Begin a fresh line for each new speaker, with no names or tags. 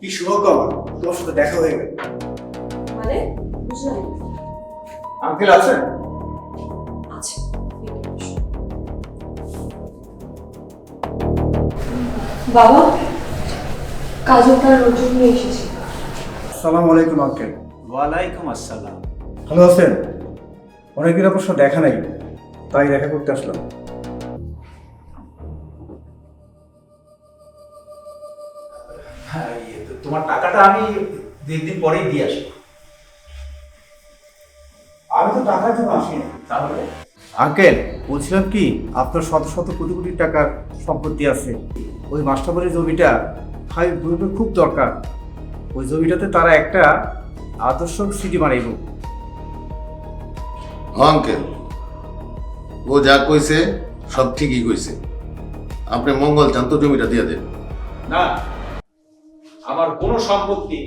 কি সৌভাগ্য আমার, তোমার সাথে দেখা হয়ে গেল।
মানে বুঝলাম না।
আঙ্কেল আছেন?
আছে। বাবা, কাজল তার রোজন নিয়ে এসেছে।
আসসালামু আলাইকুম আঙ্কেল।
ওয়ালাইকুম আসসালাম।
ভালো আছেন? অনেকদিন আপনার সাথে দেখা নাই, তাই দেখা করতে আসলাম।
হ্যাঁ, তোমার টাকাটা আমি 2 দিন পরেই দিয়ে আসবো।
আমি তো টাকার জন্য আসিনি।
তাহলে
আঙ্কেল বলছিলাম কি, আপনার শত শত কোটি কোটি টাকার সম্পত্তি আছে, ওই মাস্টারবাড়ির জমিটা ভাই বোনের খুব দরকার। ওই জমিটাতে তারা একটা আদর্শ সিটি বানাইব।
আঙ্কেল, ও যা কইছে সব ঠিকই কইছে। আপনি মঙ্গল চান তো জমিটা দিয়ে দেন।
না, আমার কোনো সম্পত্তি